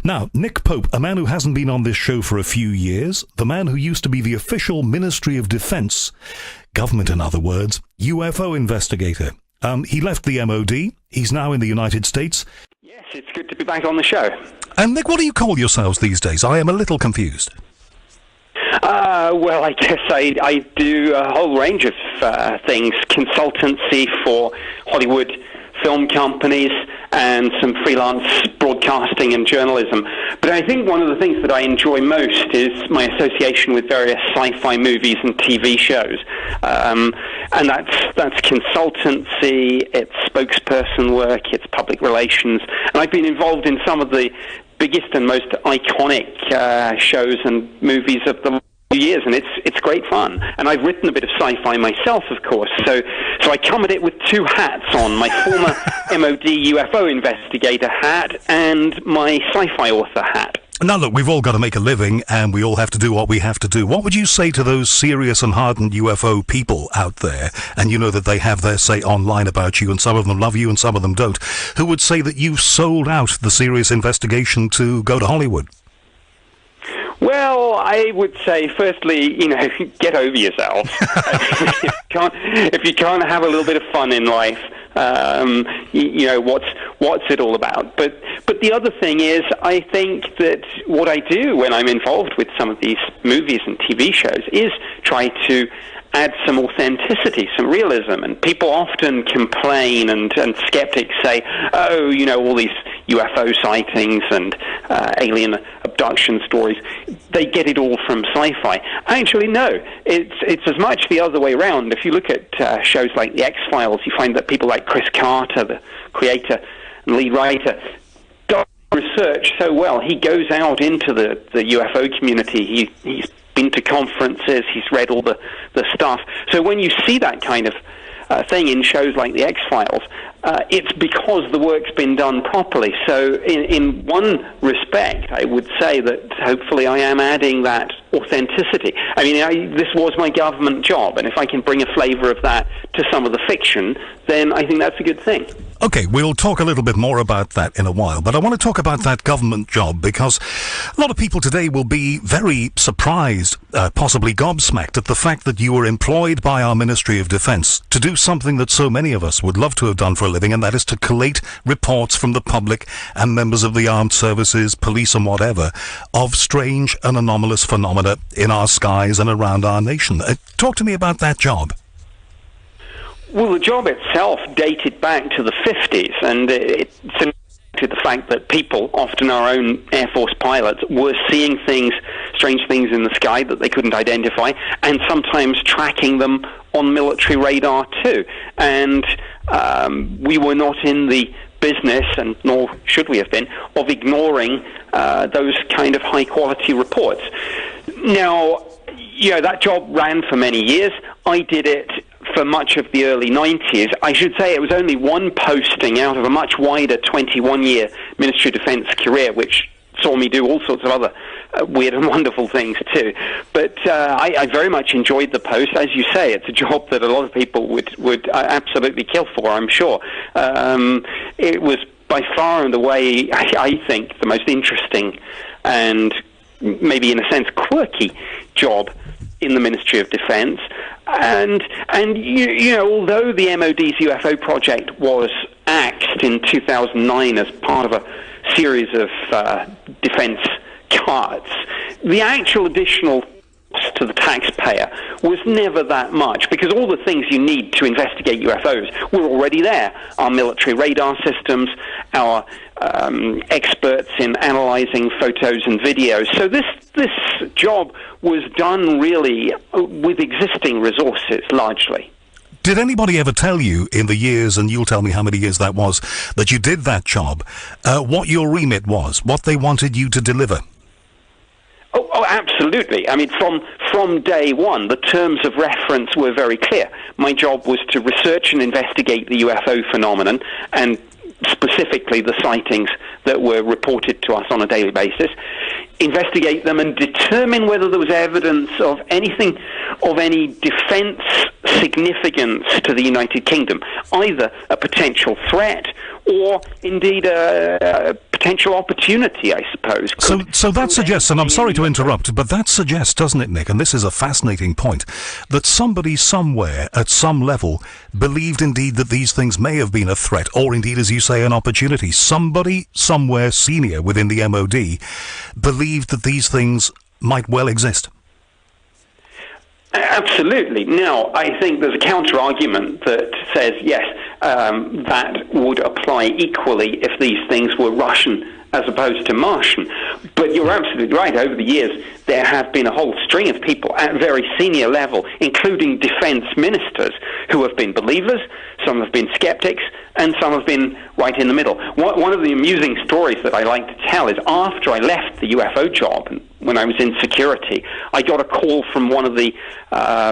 Now, Nick Pope, a man who hasn't been on this show for a few years, the man who used to be the official Ministry of Defence, government in other words, UFO investigator. He left the MOD. He's now in the United States. Yes, it's good to be back on the show. And Nick, what do you call yourselves these days? I am a little confused. Well, I guess I do a whole range of things. Consultancy for Hollywood film companies and some freelance broadcasting and journalism. But I think one of the things that I enjoy most is my association with various sci-fi movies and TV shows. And that's consultancy, it's spokesperson work, it's public relations. And I've been involved in some of the biggest and most iconic shows and movies of the years, and it's great fun. And I've written a bit of sci-fi myself, of course, so I come at it with two hats on, my former MOD UFO investigator hat and my sci-fi author hat. Now look, we've all got to make a living and we all have to do what we have to do. What would you say to those serious and hardened UFO people out there, and you know that they have their say online about you, and some of them love you and some of them don't, who would say that you've sold out the serious investigation to go to Hollywood? Well, I would say, firstly, get over yourself. If you can't have a little bit of fun in life, what's it all about? But the other thing is, I think that what I do when I'm involved with some of these movies and TV shows is try to add some authenticity, some realism. And people often complain, and skeptics say, oh, all these UFO sightings and alien abduction stories, they get it all from sci-fi. Actually, no. It's as much the other way around. If you look at shows like The X-Files, you find that people like Chris Carter, the creator and lead writer, does research so well. He goes out into the UFO community. He's been to conferences, he's read all the stuff. So when you see that kind of thing in shows like The X-Files, it's because the work's been done properly. So in one respect, I would say that hopefully I am adding that authenticity. I mean, this was my government job, and if I can bring a flavour of that to some of the fiction, then I think that's a good thing. Okay, we'll talk a little bit more about that in a while, but I want to talk about that government job because a lot of people today will be very surprised, possibly gobsmacked, at the fact that you were employed by our Ministry of Defence to do something that so many of us would love to have done for a living, and that is to collate reports from the public and members of the armed services, police and whatever, of strange and anomalous phenomena in our skies and around our nation. Talk to me about that job. Well, the job itself dated back to the 50s, and it's to the fact that people, often our own Air Force pilots, were seeing things, strange things in the sky that they couldn't identify, and sometimes tracking them on military radar too. And we were not in the business, and nor should we have been, of ignoring those kind of high-quality reports. Now, that job ran for many years. I did it for much of the early 90s. I should say it was only one posting out of a much wider 21-year Ministry of Defence career, which saw me do all sorts of other weird and wonderful things too. But I very much enjoyed the post. As you say, it's a job that a lot of people would absolutely kill for, I'm sure. It was by far and away, I think, the most interesting and maybe in a sense quirky job in the Ministry of Defence. And although the MOD's UFO project was axed in 2009 as part of a series of defence cuts, the actual additional cost to the taxpayer was never that much, because all the things you need to investigate UFOs were already there. Our military radar systems, our experts in analysing photos and videos. So this job was done really with existing resources, largely. Did anybody ever tell you in the years, and you'll tell me how many years that was, that you did that job, what your remit was, what they wanted you to deliver? Oh, absolutely. I mean, from day one, the terms of reference were very clear. My job was to research and investigate the UFO phenomenon, and specifically the sightings that were reported to us on a daily basis, investigate them and determine whether there was evidence of anything of any defence significance to the United Kingdom, either a potential threat or indeed a potential opportunity, I suppose. So that suggests, and I'm sorry to interrupt, but that suggests, doesn't it, Nick, and this is a fascinating point, that somebody somewhere at some level believed indeed that these things may have been a threat, or indeed, as you say, an opportunity. Somebody somewhere senior within the MOD believed that these things might well exist. Absolutely. Now, I think there's a counter-argument that says, yes, that would apply equally if these things were Russian as opposed to Martian. But you're absolutely right. Over the years, there have been a whole string of people at very senior level, including defense ministers, who have been believers, some have been skeptics, and some have been right in the middle. One of the amusing stories that I like to tell is after I left the UFO job, when I was in security, I got a call from one of the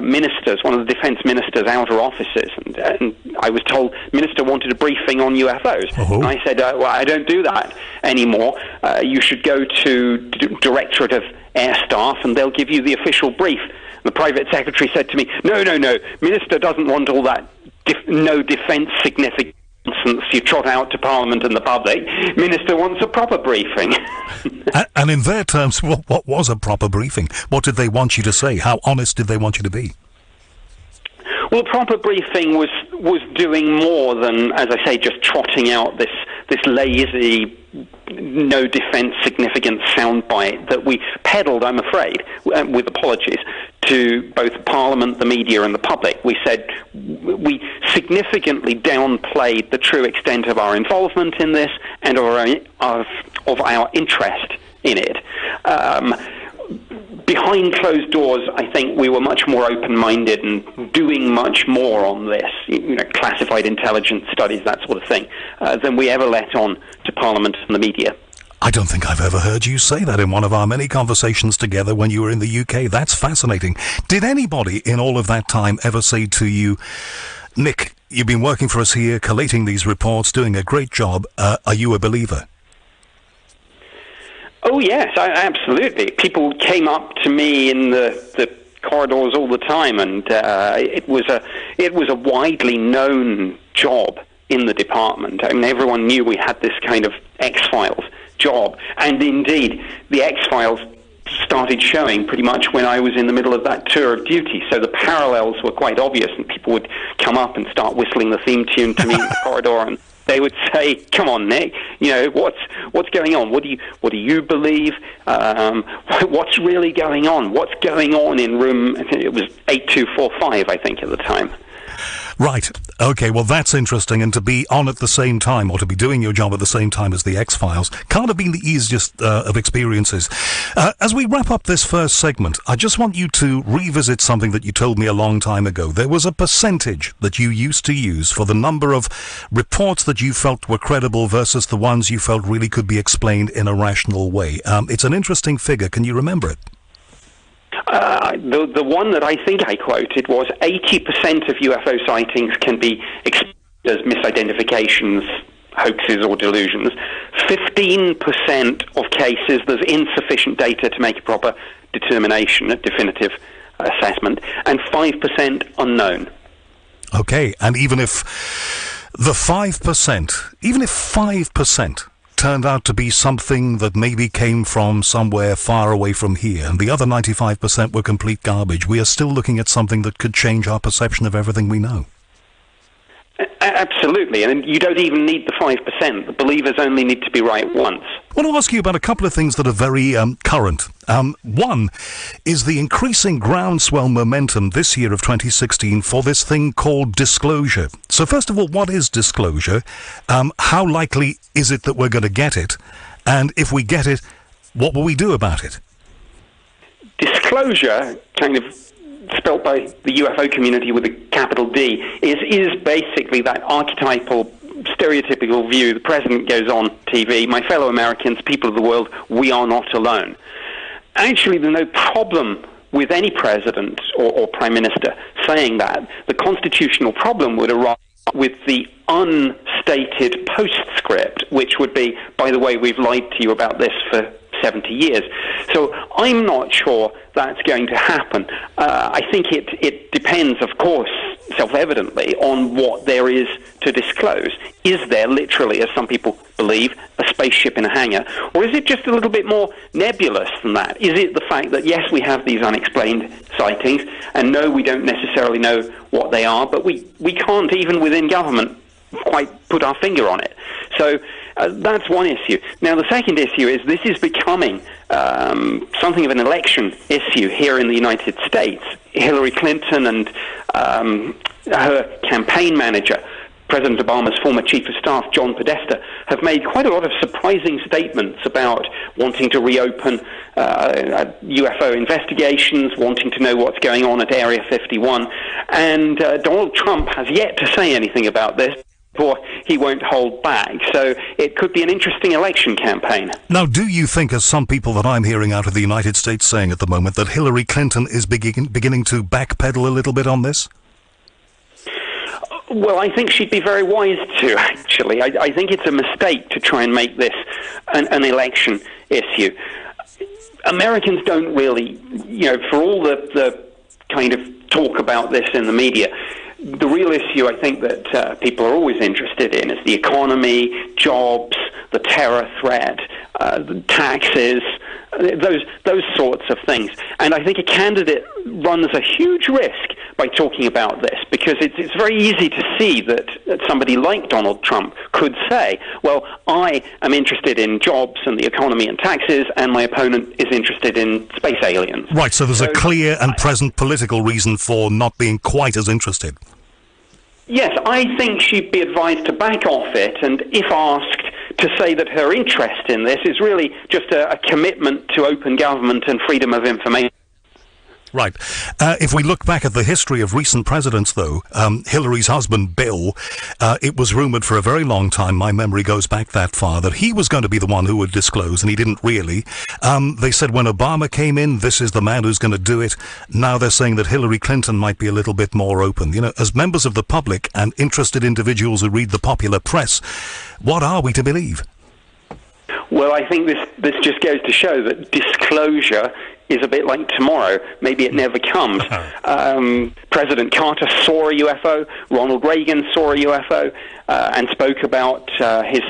ministers, one of the defense ministers' outer offices, and I was told minister wanted a briefing on UFOs. Uh-huh. And I said, well, I don't do that anymore. You should go to Directorate of Air Staff and they'll give you the official brief. And the private secretary said to me, no, minister doesn't want all that no defense significance you trot out to Parliament and the public. Minister wants a proper briefing. And in their terms, what was a proper briefing? What did they want you to say? How honest did they want you to be? Well, proper briefing was doing more than, as I say, just trotting out this lazy, no defence significant soundbite that we peddled, I'm afraid, with apologies, to both Parliament, the media and the public. We said we significantly downplayed the true extent of our involvement in this and of our interest in it. Behind closed doors, I think we were much more open-minded and doing much more on this, classified intelligence studies, that sort of thing, than we ever let on to Parliament and the media. I don't think I've ever heard you say that in one of our many conversations together when you were in the UK. That's fascinating. Did anybody in all of that time ever say to you, Nick, you've been working for us here, collating these reports, doing a great job, are you a believer? Oh, yes, absolutely. People came up to me in the corridors all the time, and it was a widely known job in the department. I mean, everyone knew we had this kind of X-Files job, and indeed, the X-Files started showing pretty much when I was in the middle of that tour of duty, so the parallels were quite obvious, and people would come up and start whistling the theme tune to me in the corridor, and they would say, "Come on, Nick, what's going on? What do you believe? What's really going on? What's going on in room?" I think it was 8245, I think, at the time. Right. Okay, well, that's interesting. And to be on at the same time, or to be doing your job at the same time as the X-Files, can't have been the easiest of experiences. As we wrap up this first segment, I just want you to revisit something that you told me a long time ago. There was a percentage that you used to use for the number of reports that you felt were credible versus the ones you felt really could be explained in a rational way. It's an interesting figure. Can you remember it? The one that I think I quoted was 80% of UFO sightings can be explained as misidentifications, hoaxes or delusions. 15% of cases there's insufficient data to make a proper determination, a definitive assessment, and 5% unknown. Okay, and even if 5% turned out to be something that maybe came from somewhere far away from here, and the other 95% were complete garbage, we are still looking at something that could change our perception of everything we know. Absolutely, and you don't even need the 5%. The believers only need to be right once. I want to ask you about a couple of things that are very current. One is the increasing groundswell momentum this year of 2016 for this thing called disclosure. So first of all, what is disclosure? How likely is it that we're going to get it? And if we get it, what will we do about it? Disclosure, kind of spelt by the UFO community with a capital D, is basically that archetypal, stereotypical view. The president goes on TV, my fellow Americans, people of the world, we are not alone. Actually, there's no problem with any president or prime minister saying that. The constitutional problem would arise with the unstated postscript, which would be, by the way, we've lied to you about this for 70 years. So I'm not sure that's going to happen. I think it depends, of course, self-evidently on what there is to disclose. Is there literally, as some people believe, a spaceship in a hangar? Or is it just a little bit more nebulous than that? Is it the fact that, yes, we have these unexplained sightings, and no, we don't necessarily know what they are, but we can't, even within government, quite put our finger on it? So that's one issue. Now, the second issue is this is becoming something of an election issue here in the United States. Hillary Clinton and her campaign manager, President Obama's former chief of staff, John Podesta, have made quite a lot of surprising statements about wanting to reopen UFO investigations, wanting to know what's going on at Area 51. And Donald Trump has yet to say anything about this, or he won't hold back. So it could be an interesting election campaign. Now, do you think, as some people that I'm hearing out of the United States saying at the moment, that Hillary Clinton is beginning to backpedal a little bit on this? Well, I think she'd be very wise to, actually. I think it's a mistake to try and make this an election issue. Americans don't really, for all the kind of talk about this in the media, the real issue I think that people are always interested in is the economy, jobs, the terror threat, the taxes, those sorts of things. And I think a candidate runs a huge risk by talking about this, because it's very easy to see that somebody like Donald Trump could say, well, I am interested in jobs and the economy and taxes, and my opponent is interested in space aliens. Right, so there's a clear and present political reason for not being quite as interested. Yes, I think she'd be advised to back off it, and if asked, to say that her interest in this is really just a commitment to open government and freedom of information. Right. If we look back at the history of recent presidents, though, Hillary's husband, Bill, it was rumored for a very long time, my memory goes back that far, that he was going to be the one who would disclose, and he didn't really. They said when Obama came in, this is the man who's going to do it. Now they're saying that Hillary Clinton might be a little bit more open. As members of the public and interested individuals who read the popular press, what are we to believe? Well, I think this just goes to show that disclosure is a bit like tomorrow. Maybe it never comes. President Carter saw a UFO. Ronald Reagan saw a UFO and spoke about his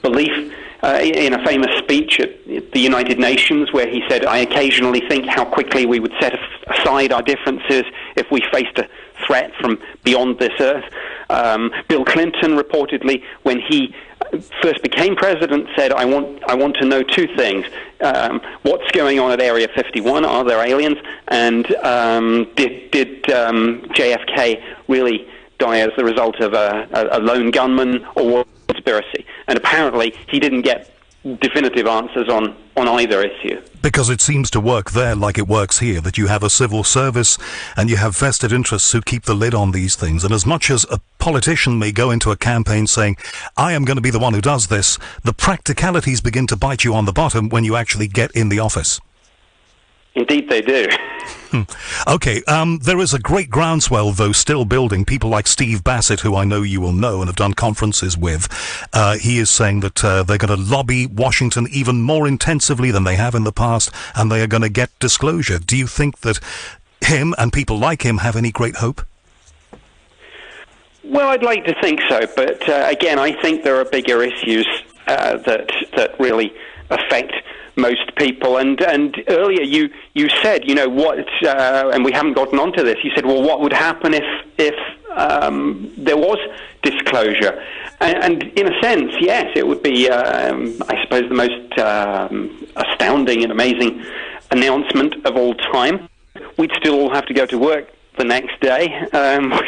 belief in a famous speech at the United Nations, where he said, I occasionally think how quickly we would set aside our differences if we faced a threat from beyond this earth. Bill Clinton reportedly, when he first became president, said, I want to know two things. What's going on at Area 51? Are there aliens? And did JFK really die as the result of a lone gunman or conspiracy? And apparently he didn't get definitive answers on either issue. Because it seems to work there like it works here, that you have a civil service and you have vested interests who keep the lid on these things. And as much as a politician may go into a campaign saying, I am going to be the one who does this, the practicalities begin to bite you on the bottom when you actually get in the office. Indeed they do. Okay, there is a great groundswell, though, still building. People like Steve Bassett, who I know you will know and have done conferences with, he is saying that they're going to lobby Washington even more intensively than they have in the past, and they are going to get disclosure. Do you think that him and people like him have any great hope? Well, I'd like to think so, but again, I think there are bigger issues that really affect most people. And earlier you said, what, and we haven't gotten onto this, you said, well, what would happen if there was disclosure? And in a sense, yes, it would be, I suppose, the most astounding and amazing announcement of all time. We'd still all have to go to work the next day.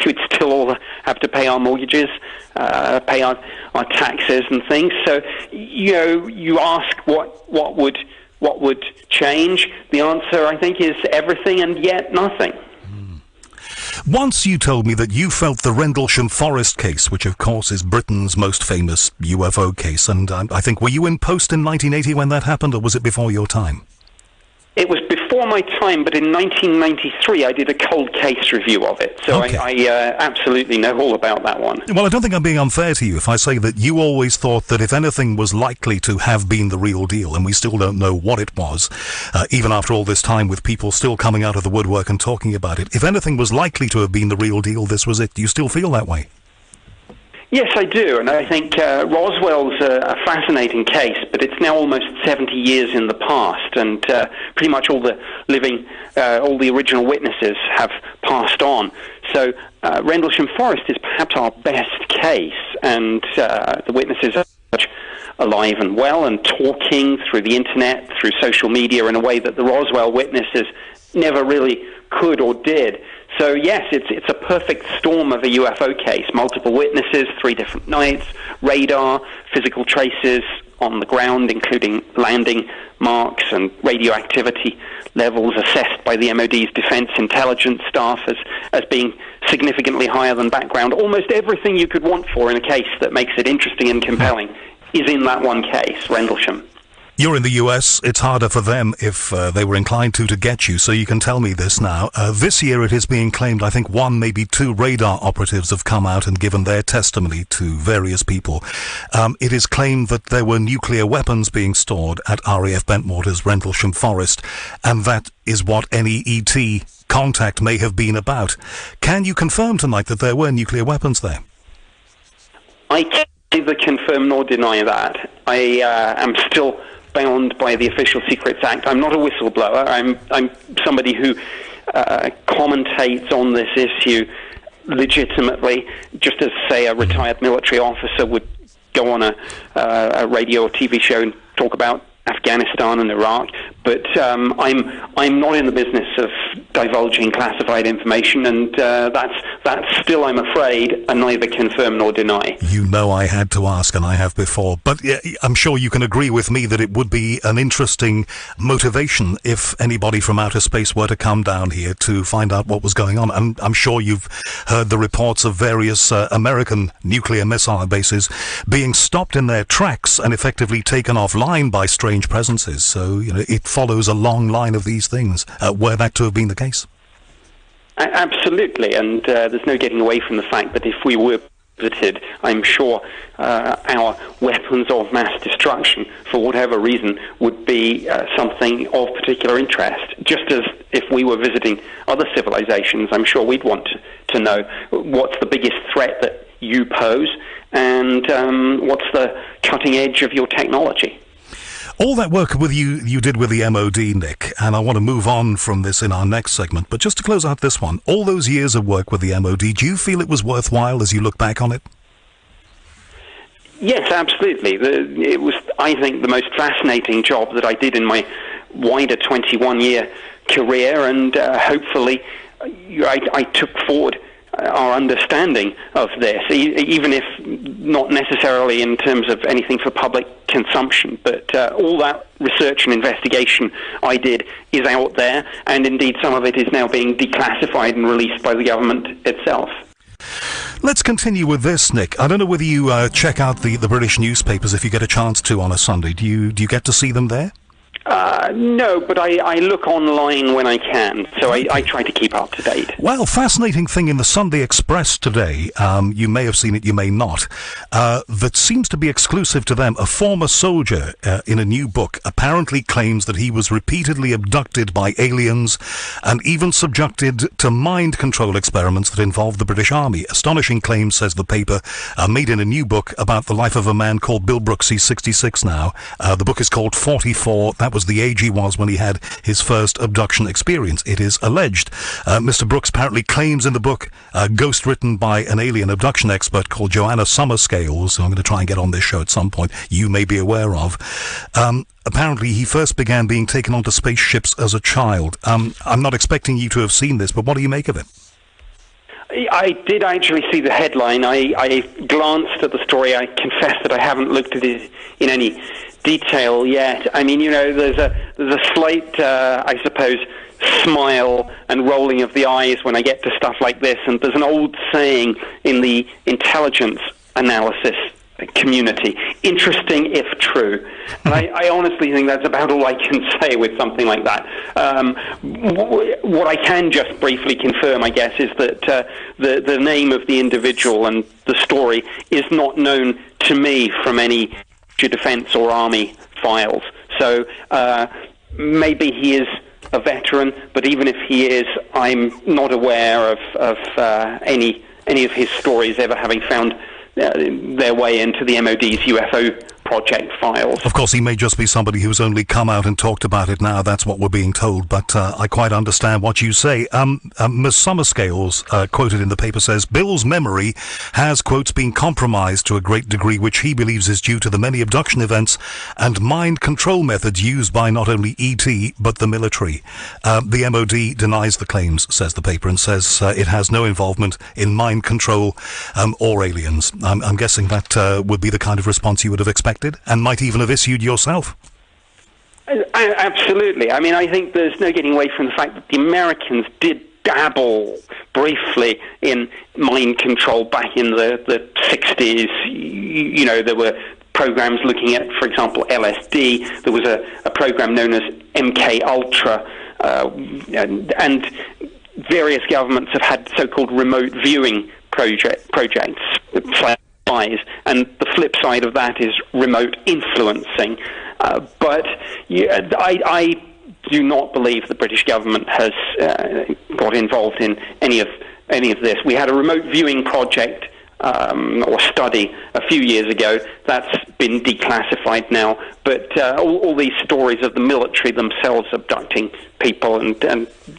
We'd still all have to pay our mortgages, pay our taxes and things. So, you ask what would change? The answer, I think, is everything and yet nothing. Once you told me that you felt the Rendlesham Forest case, which of course is Britain's most famous UFO case, and I think, were you in post in 1980 when that happened, or was it before your time? It was before my time, but in 1993 I did a cold case review of it, so Okay. I absolutely know all about that one. Well, I don't think I'm being unfair to you if I say that you always thought that if anything was likely to have been the real deal, and we still don't know what it was, even after all this time with people still coming out of the woodwork and talking about it, if anything was likely to have been the real deal, this was it. Do you still feel that way? Yes, I do, and I think Roswell's a fascinating case, but it's now almost 70 years in the past, and pretty much all the all the original witnesses have passed on. So Rendlesham Forest is perhaps our best case, and the witnesses are alive and well and talking through the internet, through social media in a way that the Roswell witnesses never really could or did. So yes, it's a perfect storm of a UFO case. Multiple witnesses, 3 different nights, radar, physical traces on the ground, including landing marks and radioactivity levels assessed by the MOD's defense intelligence staff as being significantly higher than background. Almost everything you could want for in a case that makes it interesting and compelling is in that one case, Rendlesham. You're in the US. It's harder for them if they were inclined to get you, so you can tell me this now. This year it is being claimed, I think 1, maybe 2 radar operatives have come out and given their testimony to various people. It is claimed that there were nuclear weapons being stored at RAF Bentwater's Rendlesham Forest, and that is what any ET contact may have been about. Can you confirm tonight that there were nuclear weapons there? I can't neither confirm nor deny that. I am still bound by the Official Secrets Act. I'm not a whistleblower. I'm somebody who commentates on this issue legitimately, just as, say, a retired military officer would go on a radio or TV show and talk about Afghanistan and Iraq. But I'm not in the business of divulging classified information, and that's still, I'm afraid, I neither confirm nor deny. You know I had to ask, and I have before. But I'm sure you can agree with me that it would be an interesting motivation if anybody from outer space were to come down here to find out what was going on. And I'm sure you've heard the reports of various American nuclear missile bases being stopped in their tracks and effectively taken offline by strange presences. So, it follows a long line of these things. Were that to have been the case? Absolutely, and there's no getting away from the fact that if we were visited, I'm sure our weapons of mass destruction, for whatever reason, would be something of particular interest. Just as if we were visiting other civilizations, I'm sure we'd want to know what's the biggest threat that you pose, and what's the cutting edge of your technology. All that work with you did with the MOD, Nick, and I want to move on from this in our next segment, but just to close out this one, all those years of work with the MOD, do you feel it was worthwhile as you look back on it? Yes, absolutely. It was, I think, the most fascinating job that I did in my wider 21-year career, and hopefully I took forward our understanding of this, even if not necessarily in terms of anything for public consumption. But all that research and investigation I did is out there, and indeed some of it is now being declassified and released by the government itself. Let's continue with this, Nick. I don't know whether you check out the British newspapers if you get a chance to on a Sunday. Do you get to see them there? No, but I look online when I can, so I try to keep up to date. Well, fascinating thing in the Sunday Express today, you may have seen it, you may not, that seems to be exclusive to them. A former soldier in a new book apparently claims that he was repeatedly abducted by aliens and even subjected to mind control experiments that involved the British Army. Astonishing claims, says the paper, made in a new book about the life of a man called Bill Brooks. He's 66 now. The book is called 44. That was the age he was when he had his first abduction experience, it is alleged. Mr. Brooks apparently claims in the book, ghost written by an alien abduction expert called Joanna Summerscales, who I'm going to try and get on this show at some point, you may be aware of. Apparently he first began being taken onto spaceships as a child. I'm not expecting you to have seen this, but what do you make of it? I did actually see the headline. I glanced at the story. I confess that I haven't looked at it in any detail yet. I mean, there's a slight, I suppose, smile and rolling of the eyes when I get to stuff like this, and there's an old saying in the intelligence analysis community. Interesting if true. And I honestly think that's about all I can say with something like that. What I can just briefly confirm, I guess, is that the name of the individual and the story is not known to me from any defense or army files. So maybe he is a veteran, but even if he is, I'm not aware of any of his stories ever having found their way into the MOD's UFO project files. Of course, he may just be somebody who's only come out and talked about it now. That's what we're being told, but I quite understand what you say. Ms. Summerscales, quoted in the paper, says, Bill's memory has, quotes, been compromised to a great degree, which he believes is due to the many abduction events and mind control methods used by not only ET, but the military. The MOD denies the claims, says the paper, and says it has no involvement in mind control or aliens. I'm guessing that would be the kind of response you would have expected and might even have issued yourself. Absolutely. I mean, I think there's no getting away from the fact that the Americans did dabble briefly in mind control back in the 60s. You know, there were programs looking at, for example, LSD. There was a program known as MK Ultra, and various governments have had so-called remote viewing projects. And the flip side of that is remote influencing. But I do not believe the British government has got involved in any of this. We had a remote viewing project or study a few years ago. That's been declassified now. But all these stories of the military themselves abducting people and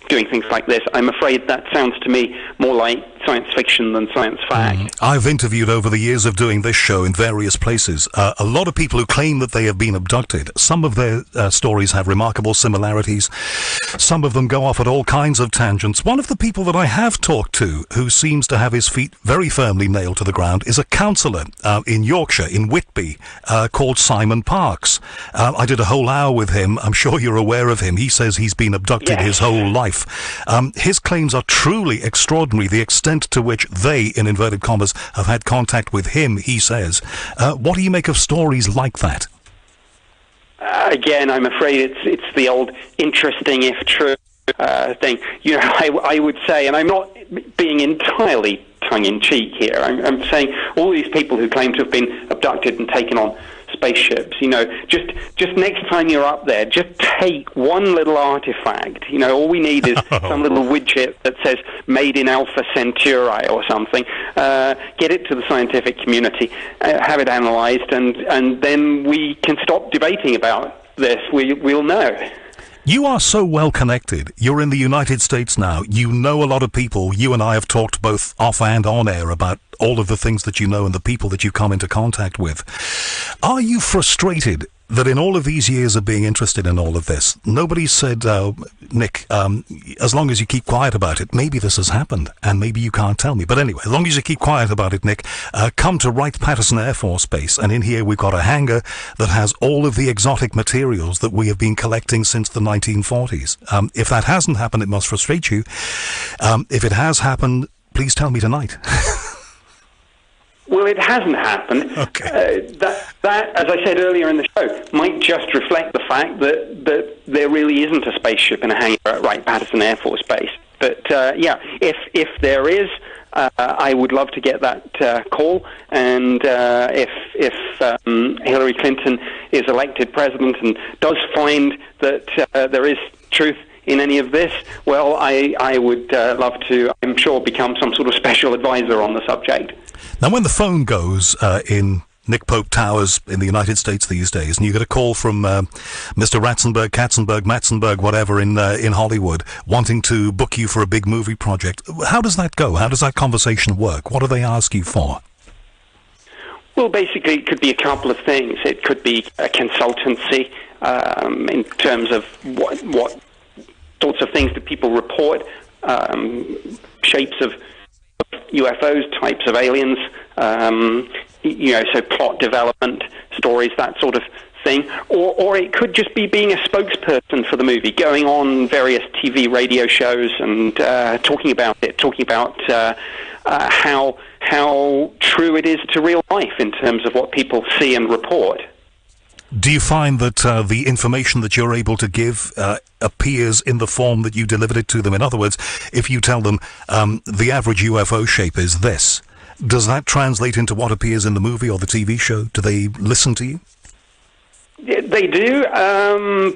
doing things like this, I'm afraid that sounds to me more like science fiction than science fact. I've interviewed over the years of doing this show in various places a lot of people who claim that they have been abducted. Some of their stories have remarkable similarities. Some of them go off at all kinds of tangents. One of the people that I have talked to who seems to have his feet very firmly nailed to the ground is a councillor in Yorkshire, in Whitby, called Simon Parks. I did a whole hour with him. I'm sure you're aware of him. He says he's been abducted his whole life. His claims are truly extraordinary, the extent to which they, in inverted commas, have had contact with him, he says. What do you make of stories like that? Again, I'm afraid it's the old interesting if true thing. You know, I would say, and I'm not being entirely tongue-in-cheek here, I'm saying all these people who claim to have been abducted and taken on spaceships, you know, just next time you're up there, just take one little artifact. You know, all we need is some little widget that says made in Alpha Centauri or something. Get it to the scientific community, have it analyzed, and then we can stop debating about this. We'll know. You are so well connected. You're in the United States now. You know a lot of people. You and I have talked both off and on air about all of the things that you know and the people that you come into contact with. Are you frustrated that in all of these years of being interested in all of this, nobody said, Nick, as long as you keep quiet about it, maybe this has happened, and maybe you can't tell me. But anyway, as long as you keep quiet about it, Nick, come to Wright-Patterson Air Force Base, and in here we've got a hangar that has all of the exotic materials that we have been collecting since the 1940s. If that hasn't happened, it must frustrate you. If it has happened, please tell me tonight. Well, it hasn't happened. Okay. That, as I said earlier in the show, might just reflect the fact that there really isn't a spaceship in a hangar at Wright-Patterson Air Force Base. But yeah, if there is, I would love to get that call. And if Hillary Clinton is elected president and does find that there is truth in any of this, well, I would love to, I'm sure, become some sort of special advisor on the subject. Now, when the phone goes in Nick Pope Towers in the United States these days, and you get a call from Mr. Ratzenberg, Katzenberg, Matzenberg, whatever, in Hollywood, wanting to book you for a big movie project, how does that go? How does that conversation work? What do they ask you for? Well, basically, it could be a couple of things. It could be a consultancy in terms of what sorts of things do people report, shapes of UFOs, types of aliens, you know, so plot development, stories, that sort of thing. Or it could just be being a spokesperson for the movie, going on various TV, radio shows and talking about it, talking about how how true it is to real life in terms of what people see and report. Do you find that the information that you're able to give appears in the form that you delivered it to them? In other words, if you tell them the average UFO shape is this, does that translate into what appears in the movie or the TV show? Do they listen to you? They do,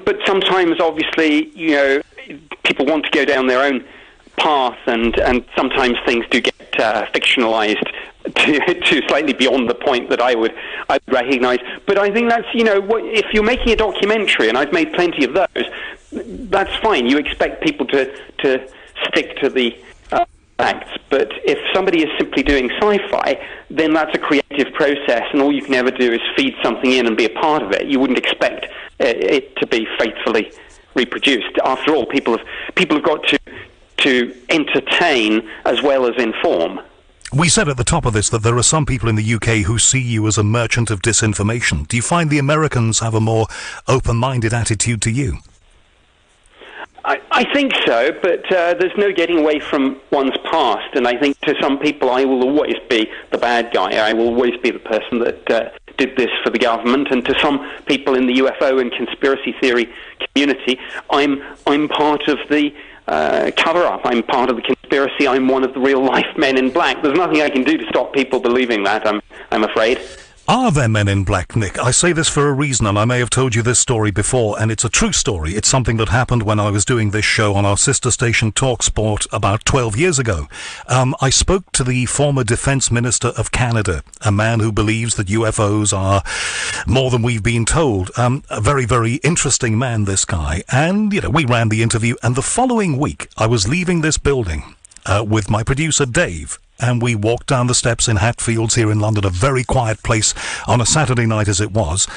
but sometimes, obviously, people want to go down their own path, and sometimes things do get fictionalized to slightly beyond the point that I would recognise. But I think that's, if you're making a documentary, and I've made plenty of those, that's fine. You expect people to stick to the facts. But if somebody is simply doing sci-fi, then that's a creative process, and all you can ever do is feed something in and be a part of it. You wouldn't expect it to be faithfully reproduced. After all, people have got to entertain as well as inform. We said at the top of this that there are some people in the UK who see you as a merchant of disinformation. Do you find the Americans have a more open-minded attitude to you? I think so, but there's no getting away from one's past, and I think to some people I will always be the bad guy. I will always be the person that did this for the government, and to some people in the UFO and conspiracy theory community, I'm part of the cover-up. I'm part of the conspiracy. I'm one of the real-life men in black. There's nothing I can do to stop people believing that, I'm afraid. Are there men in black, Nick? I say this for a reason, and I may have told you this story before, and it's a true story. It's something that happened when I was doing this show on our sister station TalkSport about 12 years ago. I spoke to the former Defence Minister of Canada, a man who believes that UFOs are more than we've been told. A very, very interesting man, this guy. And, we ran the interview, and the following week I was leaving this building with my producer, Dave, and we walked down the steps in Hatfields here in London, a very quiet place on a Saturday night as it was.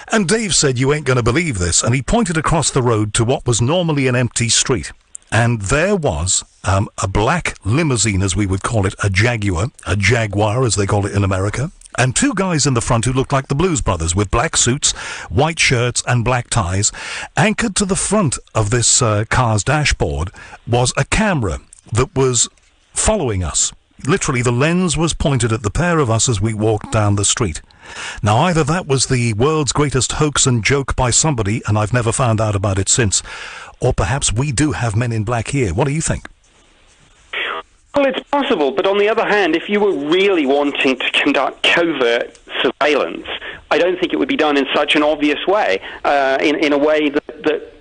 And Dave said, "You ain't going to believe this." And he pointed across the road to what was normally an empty street. And there was a black limousine, as we would call it, a Jaguar as they call it in America, and two guys in the front who looked like the Blues Brothers with black suits, white shirts and black ties. Anchored to the front of this car's dashboard was a camera that was following us. Literally, the lens was pointed at the pair of us as we walked down the street. Now, either that was the world's greatest hoax and joke by somebody, and I've never found out about it since, or perhaps we do have men in black here. What do you think? Well, it's possible, but on the other hand, if you were really wanting to conduct covert surveillance, I don't think it would be done in such an obvious way, in a way that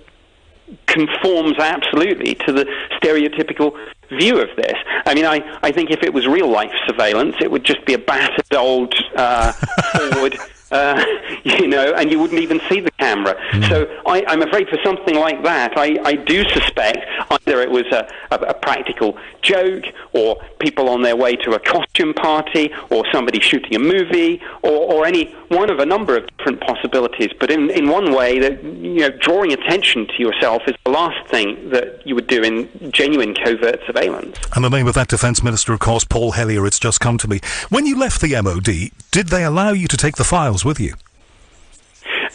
conforms absolutely to the stereotypical view of this. I mean, I think if it was real-life surveillance, it would just be a battered old Ford, and you wouldn't even see the camera. So I'm afraid for something like that, I do suspect either it was a practical joke, or people on their way to a costume party, or somebody shooting a movie, or any one of a number of different possibilities. But in one way, that drawing attention to yourself is the last thing that you would do in genuine covert surveillance. And the name of that Defence Minister, of course, Paul Hellyer, it's just come to me. When you left the MOD, did they allow you to take the files with you?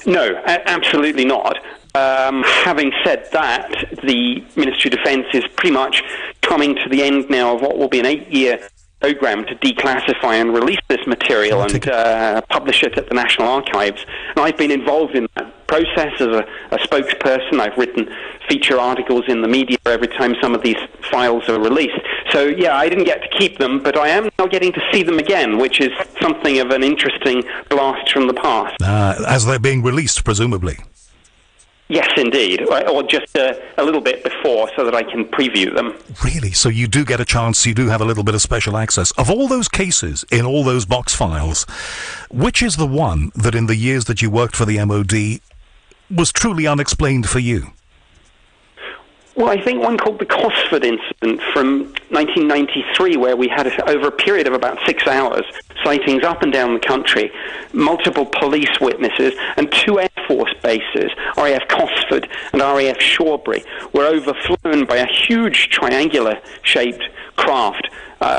No, absolutely not. Having said that, the Ministry of Defence is pretty much coming to the end now of what will be an 8-year program to declassify and release this material and publish it at the National Archives. And I've been involved in that process as a spokesperson. I've written feature articles in the media every time some of these files are released. So, yeah, I didn't get to keep them, but I am now getting to see them again, which is something of an interesting blast from the past. As they're being released, presumably. Yes, indeed, or just a little bit before so that I can preview them. Really? So you do get a chance, you do have a little bit of special access. Of all those cases in all those box files, which is the one that in the years that you worked for the MOD was truly unexplained for you? Well, I think one called the Cosford incident from 1993, where we had, over a period of about 6 hours, sightings up and down the country, multiple police witnesses, and 2 Air Force bases, RAF Cosford and RAF Shawbury, were overflown by a huge triangular-shaped craft,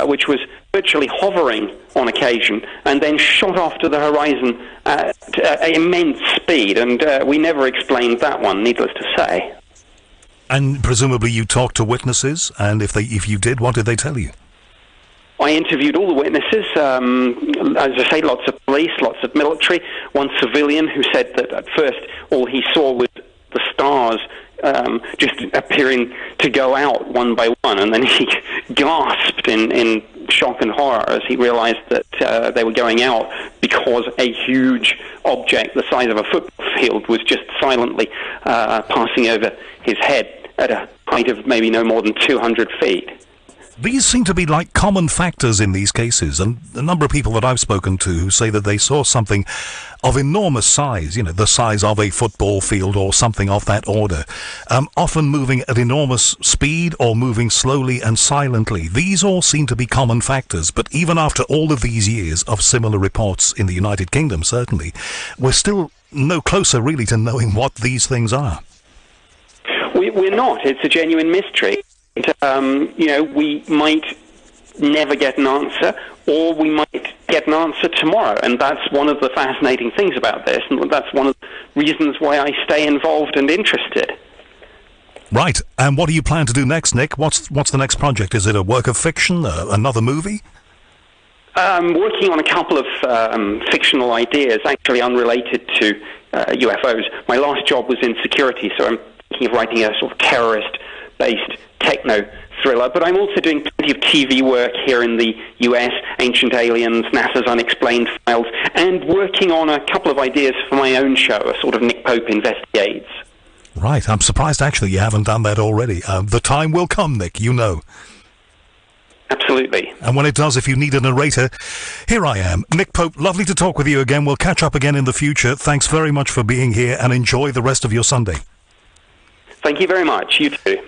which was virtually hovering on occasion, and then shot off to the horizon at immense speed, and we never explained that one, needless to say. And presumably you talked to witnesses, and if you did, what did they tell you? I interviewed all the witnesses, as I say, lots of police, lots of military, one civilian who said that at first all he saw was the stars just appearing to go out one by one, and then he gasped in shock and horror as he realized that they were going out because a huge object the size of a football field was just silently passing over his head at a height of maybe no more than 200 feet. These seem to be like common factors in these cases, and a number of people that I've spoken to who say that they saw something of enormous size, you know, the size of a football field or something of that order, often moving at enormous speed or moving slowly and silently. These all seem to be common factors, but even after all of these years of similar reports in the United Kingdom, certainly, we're still no closer really to knowing what these things are. We're not. It's a genuine mystery. We might never get an answer, or we might get an answer tomorrow, and that's one of the fascinating things about this, and that's one of the reasons why I stay involved and interested. Right, and what do you plan to do next, Nick? What's the next project? Is it a work of fiction, another movie? I'm working on a couple of fictional ideas, actually unrelated to UFOs. My last job was in security, so I'm thinking of writing a sort of terrorist-based techno thriller, but I'm also doing plenty of TV work here in the US, Ancient Aliens, NASA's Unexplained Files, and working on a couple of ideas for my own show, a sort of Nick Pope Investigates. Right, I'm surprised actually you haven't done that already. The time will come, Nick, you know. Absolutely. And when it does, if you need a narrator, here I am. Nick Pope, lovely to talk with you again. We'll catch up again in the future. Thanks very much for being here, and enjoy the rest of your Sunday. Thank you very much. You too.